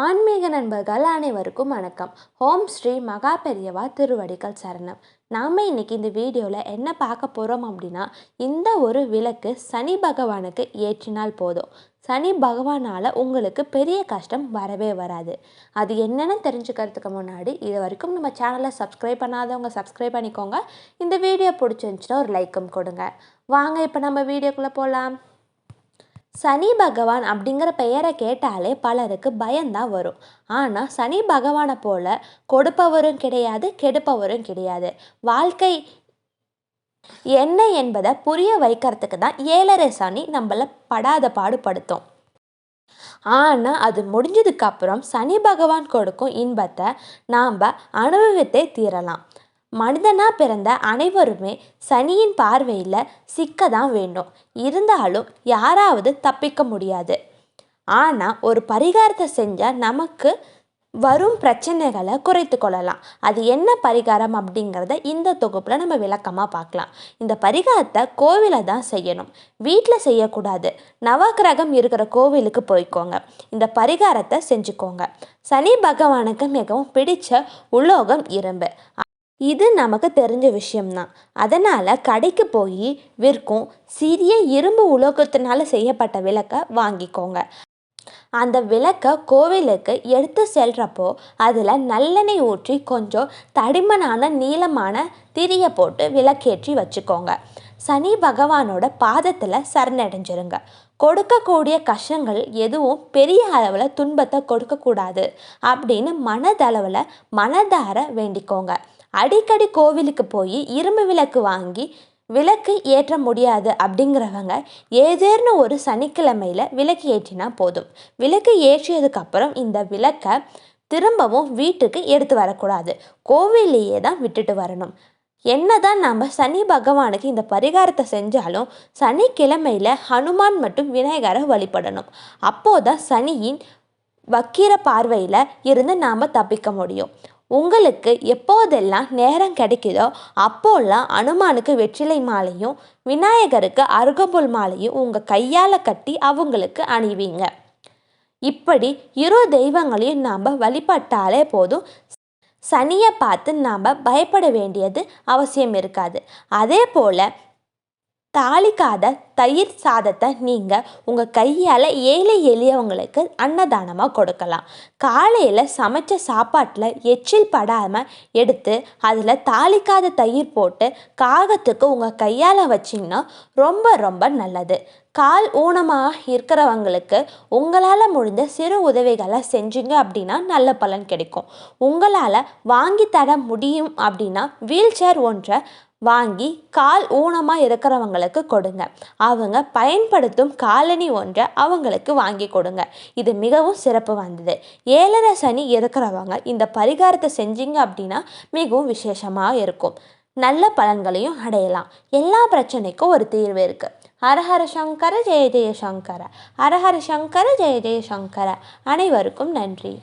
ஆன்மீக நண்பர்கள் அனைவருக்கும் வணக்கம். ஓம் ஸ்ரீ மகா பெரியவா திருவடிகள் சரணம். நாம் இன்னைக்கு இந்த வீடியோவில் என்ன பார்க்க போகிறோம் அப்படின்னா, இந்த ஒரு விளக்கு சனி பகவானுக்கு ஏற்றினால் போதும். சனி பகவானால் உங்களுக்கு பெரிய கஷ்டம் வரவே வராது. அது என்னென்னு தெரிஞ்சுக்கிறதுக்கு முன்னாடி இது வரைக்கும் நம்ம சேனலை சப்ஸ்கிரைப் பண்ணாதவங்க சப்ஸ்கிரைப் பண்ணிக்கோங்க. இந்த வீடியோ பிடிச்சிருந்துச்சுன்னா ஒரு லைக்கும் கொடுங்க. வாங்க இப்போ நம்ம வீடியோக்குள்ளே போகலாம். சனி பகவான் அப்படிங்கிற பெயரை கேட்டாலே பலருக்கு பயம்தான் வரும். ஆனால் சனி பகவானை போல கொடுப்பவரும் கிடையாது, கெடுப்பவரும் கிடையாது. வாழ்க்கை என்ன என்பதை புரிய வைக்கிறதுக்கு தான் 7.5 சனி நம்மளை படாத பாடுபடுத்தும். ஆனால் அது முடிஞ்சதுக்கு அப்புறம் சனி பகவான் கொடுக்கும் இன்பத்தை நாம் அனுபவித்தே தீரலாம். மனிதனாக பிறந்த அனைவருமே சனியின் பார்வையில் சிக்க தான் வேண்டும். இருந்தாலும் யாராவது தப்பிக்க முடியாது. ஆனால் ஒரு பரிகாரத்தை செஞ்சால் நமக்கு வரும் பிரச்சனைகளை குறைத்து கொள்ளலாம். அது என்ன பரிகாரம் அப்படிங்கிறத இந்த தொகுப்பில் நம்ம விளக்கமாக பார்க்கலாம். இந்த பரிகாரத்தை கோவிலில் தான் செய்யணும், வீட்டில் செய்யக்கூடாது. நவக்கிரகம் இருக்கிற கோவிலுக்கு போய்க்கோங்க, இந்த பரிகாரத்தை செஞ்சுக்கோங்க. சனி பகவானுக்கு மிகவும் பிடிச்ச உலோகம் இரும்பு. இது நமக்கு தெரிஞ்ச விஷயம்தான். அதனால் கடைக்கு போய் விற்கும் சிறிய இரும்பு உலோகத்தினால செய்யப்பட்ட விளக்கை வாங்கிக்கோங்க. அந்த விளக்கை கோவிலுக்கு எடுத்து செல்கிறப்போ அதில் நல்லெண்ணெய் ஊற்றி கொஞ்சம் தடிமனான நீளமான திரியை போட்டு விளக்கேற்றி வச்சுக்கோங்க. சனி பகவானோட பாதத்தில் சரணடைஞ்சிருங்க. கொடுக்கக்கூடிய கஷ்டங்கள் எதுவும் பெரிய அளவில் துன்பத்தை கொடுக்கக்கூடாது அப்படின்னு மனதார வேண்டிக்கோங்க. அடிக்கடி கோவிலுக்கு போய் இரும்பு விளக்கு வாங்கி விளக்கு ஏற்ற முடியாது அப்படிங்கிறவங்க ஏதேனும் ஒரு சனிக்கிழமையில் விளக்கு ஏற்றினா போதும். விளக்கு ஏற்றியதுக்கப்புறம் இந்த விளக்கை திரும்பவும் வீட்டுக்கு எடுத்து வரக்கூடாது, கோவிலையே தான் விட்டுட்டு வரணும். என்னதான் நம்ம சனி பகவானுக்கு இந்த பரிகாரத்தை செஞ்சாலும் சனிக்கிழமையில் ஹனுமான் மற்றும் விநாயகரை வழிபடணும். அப்போதான் சனியின் வக்கீர பார்வையில் இருந்து நாம் தப்பிக்க முடியும். உங்களுக்கு எப்போதெல்லாம் நேரம் கிடைக்குதோ அப்போல்லாம் அனுமானுக்கு வெற்றிலை மாலையும் விநாயகருக்கு அருகம்புல் மாலையும் உங்கள் கையால் கட்டி அவங்களுக்கு அணிவிங்க. இப்படி இரு தெய்வங்களையும் நாம் வழிபட்டாலே போதும். சனியை பார்த்து நாம் பயப்பட வேண்டியது அவசியம் இருக்காது. அதே போல் தாளிக்காத தயிர் சாதத்தை நீங்கள் உங்கள் கையால் ஏழை எளியவங்களுக்கு அன்னதானமாக கொடுக்கலாம். காலையில் சமைச்ச சாப்பாட்டில் எச்சில் படாமல் எடுத்து அதில் தாளிக்காத தயிர் போட்டு காகத்துக்கு உங்கள் கையால் வச்சிங்கன்னா ரொம்ப ரொம்ப நல்லது. கால் ஊனமாக இருக்கிறவங்களுக்கு உங்களால் முடிந்த சிறு உதவிகளை செஞ்சீங்க அப்படின்னா நல்ல பலன் கிடைக்கும். உங்களால் வாங்கி தர முடியும் அப்படின்னா வீல் சேர் ஒன்றை வாங்கி கால் ஊனமாக இருக்கிறவங்களுக்கு கொடுங்க. அவங்க பயன்படுத்தும் காலணி ஒன்றை அவங்களுக்கு வாங்கி கொடுங்க. இது மிகவும் சிறப்பு வாய்ந்தது. 7.5 சனி இருக்கிறவங்க இந்த பரிகாரத்தை செஞ்சீங்க அப்படின்னா மிகவும் விசேஷமாக இருக்கும். நல்ல பலன்களையும் அடையலாம். எல்லா பிரச்சனைக்கும் ஒரு தீர்வு இருக்குது. ஹரஹர சங்கர ஜெய ஜெய சங்கர, ஹரஹர சங்கர ஜெய ஜெய சங்கர. அனைவருக்கும் நன்றி.